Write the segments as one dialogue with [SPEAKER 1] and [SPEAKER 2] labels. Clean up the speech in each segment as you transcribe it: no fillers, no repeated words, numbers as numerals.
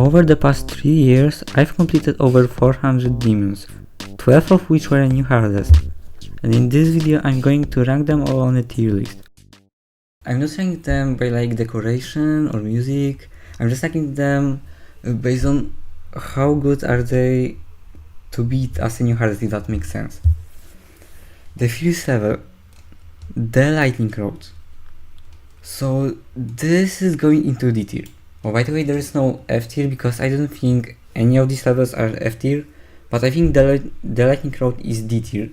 [SPEAKER 1] Over the past 3 years, I've completed over 400 demons, 12 of which were a new hardest, and in this video I'm going to rank them all on a tier list. I'm not ranking them by like decoration or music, I'm just ranking them based on how good are they to beat as a new hardest, if that makes sense. The first level, the lightning road. So this is going into D tier. Oh, by the way, there is no F tier because I don't think any of these levels are F tier, but I think the lightning road is D tier.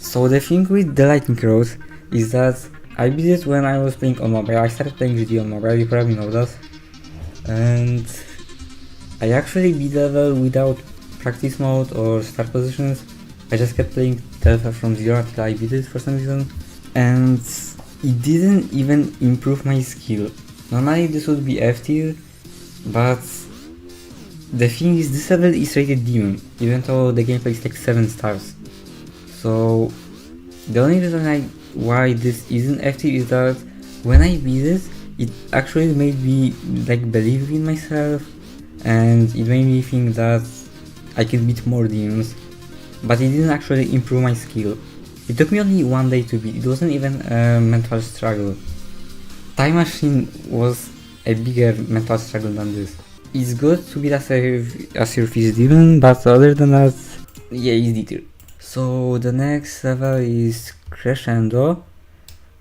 [SPEAKER 1] So the thing with the lightning road is that I beat it when I was playing on mobile. I started playing GT on mobile, you probably know that. And I actually beat the level without practice mode or start positions. I just kept playing Telfa from 0 until I beat it for some reason. And it didn't even improve my skill. Normally this would be F tier, but the thing is this level is rated demon, even though the gameplay is like 7 stars. So the only reason why this isn't F tier is that when I beat it, it actually made me like believe in myself, and it made me think that I can beat more demons, but it didn't actually improve my skill. It took me only 1 day to beat, it wasn't even a mental struggle. Time Machine was a bigger mental struggle than this. It's good to beat as your first demon, but other than that, yeah, it's D tier. So the next level is Crescendo,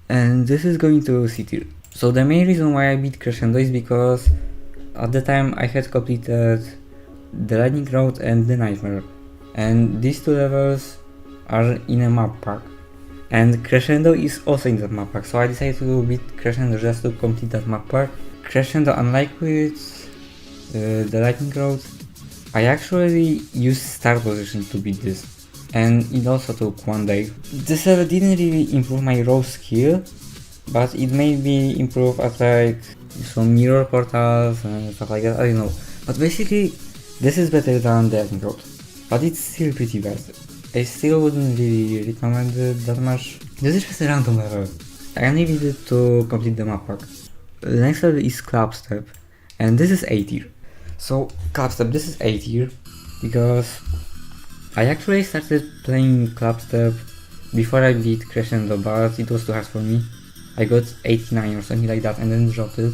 [SPEAKER 1] and this is going to C tier. So the main reason why I beat Crescendo is because at the time I had completed the Lightning Road and the Nightmare, and these two levels are in a map pack, and Crescendo is also in that map pack, so I decided to beat Crescendo just to complete that map pack. Crescendo, unlike with the Lightning Road, I actually used start position to beat this, and it also took 1 day. This level didn't really improve my raw skill, but it made me improve at like some mirror portals and stuff like that, I don't know. But basically, this is better than the Lightning Road, but it's still pretty bad. I still wouldn't really recommend it that much. This is just a random level. I only needed to complete the map pack. The next level is Clubstep, and this is A tier. So Clubstep, this is A tier because I actually started playing Clubstep before I beat Crescendo, but it was too hard for me. I got 89 or something like that and then dropped it.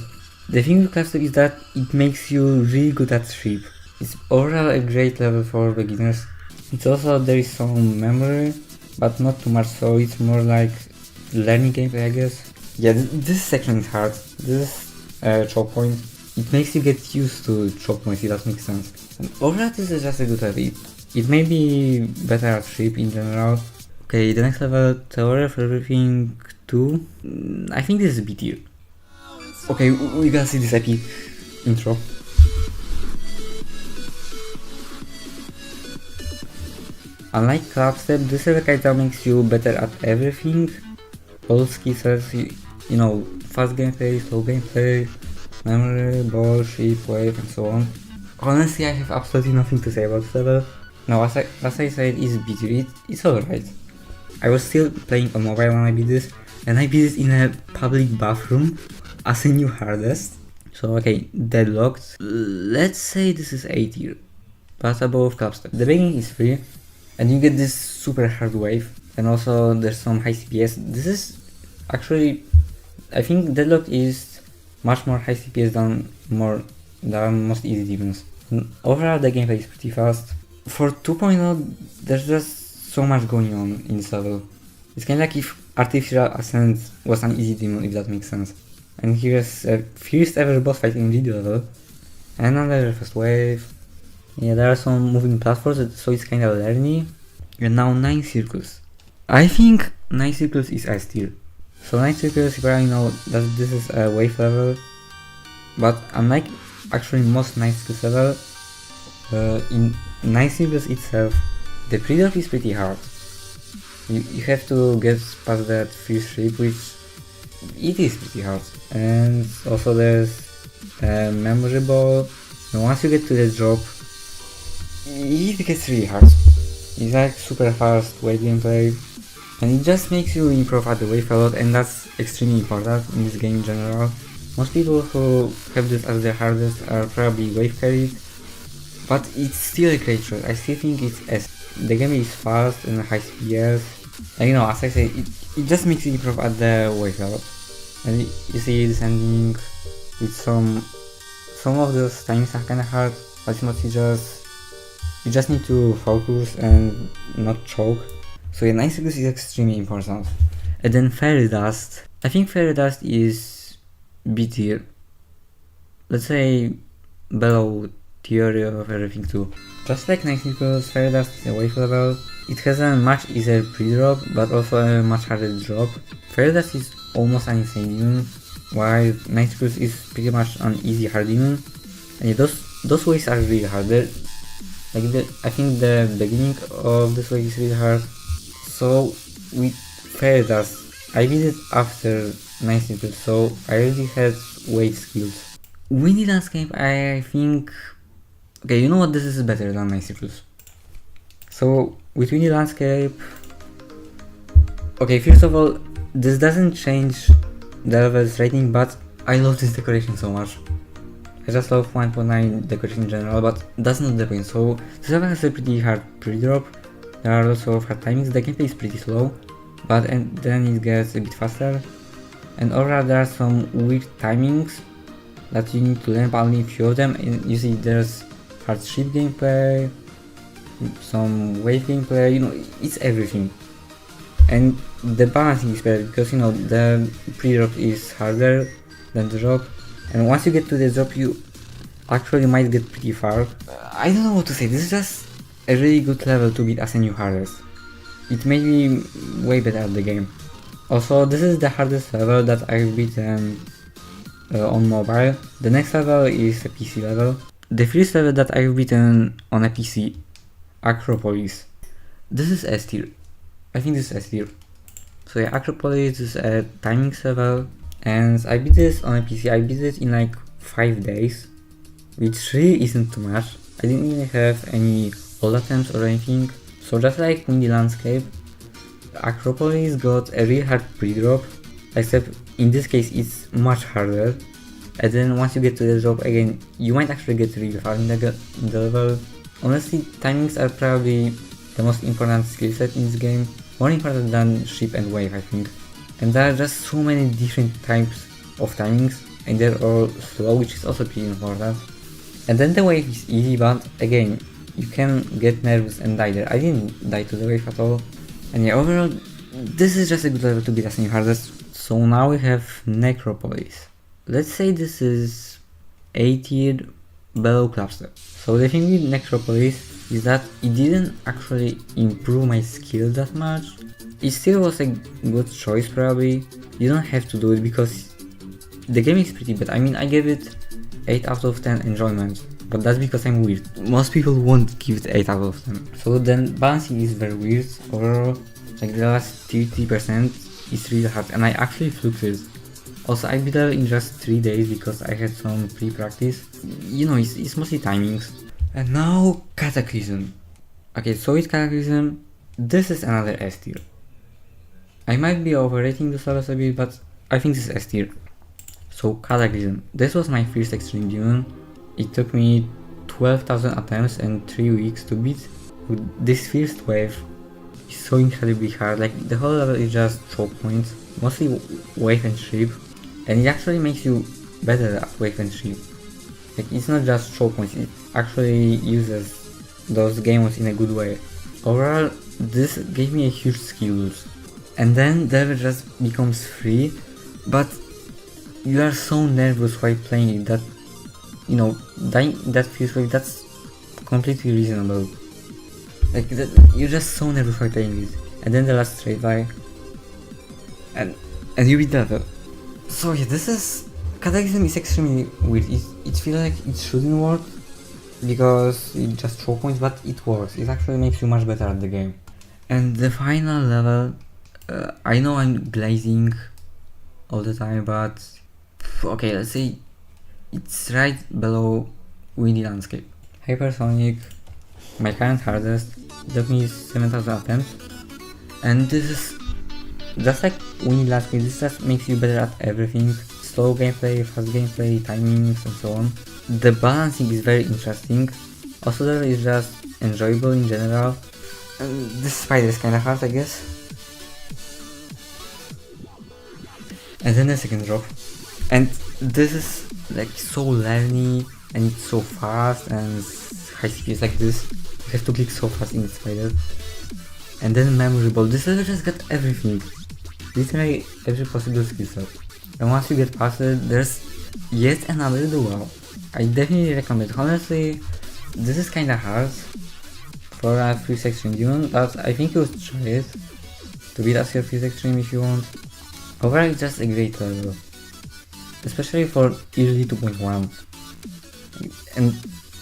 [SPEAKER 1] The thing with Clubstep is that it makes you really good at ship. It's overall a great level for beginners. It's also, there is some memory, but not too much, so it's more like learning gameplay, I guess. Yeah, this section is hard. This choke point, it makes you get used to choke points, if that makes sense. And overall, this is just a good level. It may be better at ship in general. Okay, the next level, Theory of Everything 2. I think this is B tier. Okay, we gotta see this epic intro. Unlike Clubstep, this level kinda makes you better at everything. All skill sets, you know, fast gameplay, slow gameplay, memory, ball, ship, wave, and so on. Honestly, I have absolutely nothing to say about this level. No, as I said, it's B tier, it's alright. I was still playing on mobile when I beat this, and I beat it in a public bathroom as a new hardest. So okay, Deadlocked. Let's say this is A tier, but above Clubstep. The beginning is free, and you get this super hard wave, and also there's some high CPS. This is actually, I think Deadlocked is much more high CPS than most easy demons. And overall the gameplay is pretty fast. For 2.0 there's just so much going on in this level. It's kinda like if Artificial Ascent was an easy demon, if that makes sense. And here's a first ever boss fight in video level, and another first wave. Yeah, there are some moving platforms, so it's kinda learny. And now 9 Circles. I think 9 Circles is S tier. So 9 Circles, you probably know that this is a wave level, but unlike actually most 9 Circles level, in 9 Circles itself, the pre-drop is pretty hard. You have to get past that first ship, which it is pretty hard. And also there's a memory ball, and once you get to the drop, it gets really hard. It's like super fast wave gameplay, and it just makes you improve at the wave a lot, and that's extremely important in this game in general. Most people who have this as their hardest are probably wave carried, but it's still a great choice. I still think it's S. The game is fast and high FPS, and you know, as I say, it just makes you improve at the wave level. And you see this ending with some of those times are kinda hard, but it's mostly you just need to focus and not choke. So yeah, nice focus is extremely important. And then Fairy Dust. I think Fairy Dust is B tier. Let's say below Theory of Everything too. Just like Necropolis, Fairy Dust is a wave level. It has a much easier pre-drop, but also a much harder drop. Fairy Dust is almost an insane demon, while Necropolis is pretty much an easy hard demon. And yeah, those waves are really harder. Like I think the beginning of this wave is really hard. So with Fairy Dust, I did it after Necropolis, so I already had wave skills. Windy Landscape, I think. Okay, you know what? This is better than Necropolis. So with Windy Landscape, okay, first of all, this doesn't change the level's rating, but I love this decoration so much. I just love 1.9 decoration in general, but that's not the point. So this level has a pretty hard pre-drop. There are also hard timings. The gameplay is pretty slow, but then it gets a bit faster. And overall, there are some weird timings that you need to learn, but only a few of them. And you see, there's hard ship gameplay, some wave gameplay. You know, it's everything. And the balancing is better because you know the pre-drop is harder than the drop. And once you get to the drop, you actually might get pretty far. I don't know what to say, this is just a really good level to beat as a new hardest. It made me way better at the game. Also, this is the hardest level that I've beaten on mobile. The next level is a PC level. The first level that I've beaten on a PC, Acropolis. This is S tier. I think this is S tier. So yeah, Acropolis is a timing level. And I beat this on a PC. I beat it in like 5 days, which really isn't too much. I didn't even have any old attempts or anything. So just like Windy Landscape, Acropolis got a really hard pre-drop, except in this case it's much harder. And then once you get to the drop again, you might actually get really far in the level. Honestly, timings are probably the most important skill set in this game, more important than ship and wave, I think. And there are just so many different types of timings, and they're all slow, which is also pretty important. And then the wave is easy, but again, you can get nervous and die there. I didn't die to the wave at all. And yeah, overall, this is just a good level to beat as new hardest. So now we have Necropolis. Let's say this is A tier below Clubstep. So the thing with Necropolis is that it didn't actually improve my skill that much. It still was a good choice probably. You don't have to do it because the game is pretty bad. I mean, I gave it 8 out of 10 enjoyment, but that's because I'm weird. Most people won't give it 8 out of 10. So then balancing is very weird. Overall, like the last 30% is really hard, and I actually fluked it. Also, I beat it in just 3 days because I had some pre-practice. You know, it's mostly timings. And now Cataclysm. Okay, so with Cataclysm, this is another S tier. I might be overrating this levels a bit, but I think this is S tier. So Cataclysm. This was my first extreme demon. It took me 12,000 attempts and 3 weeks to beat. This first wave is so incredibly hard. Like the whole level is just choke points, mostly wave and ship, and it actually makes you better at wave and ship. Like it's not just choke points, it actually uses those game modes in a good way. Overall, this gave me a huge skill boost. And then the level just becomes free, but you are so nervous while playing it that, you know, dying that first wave, that's completely reasonable. Like that, you're just so nervous while playing it. And then the last straight by, and you beat the level. So yeah, this is Cataclysm is extremely weird. It feels like it shouldn't work because it just choke points, but it works. It actually makes you much better at the game. And the final level, I know I'm glazing all the time, but okay, let's say it's right below Windy Landscape. Hypersonic, my current hardest, took me 7,000 attempts, and this is just like Windy Landscape. This just makes you better at everything. slow gameplay, fast gameplay, timings and so on. The balancing is very interesting. Also there is just enjoyable in general. This spider is kinda hard, I guess. And then the second drop. And this is like so learny and it's so fast and high speeds like this. You have to click so fast in the spider. And then memorable. This level just got everything. Literally every possible skill set. And once you get past it, there's yet another duel. I definitely recommend it. Honestly, this is kinda hard for a Freeze Extreme Demon, but I think you should try it to beat as your Freeze Extreme if you want. Overall, it's just a great level. Especially for easily 2.1. And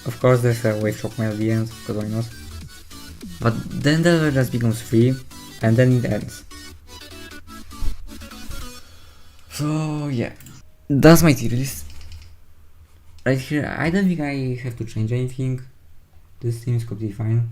[SPEAKER 1] of course there's a wave shock at the end, because why not? But then the level just becomes free, and then it ends. So yeah, that's my tier list. Right here, I don't think I have to change anything. This team is completely fine.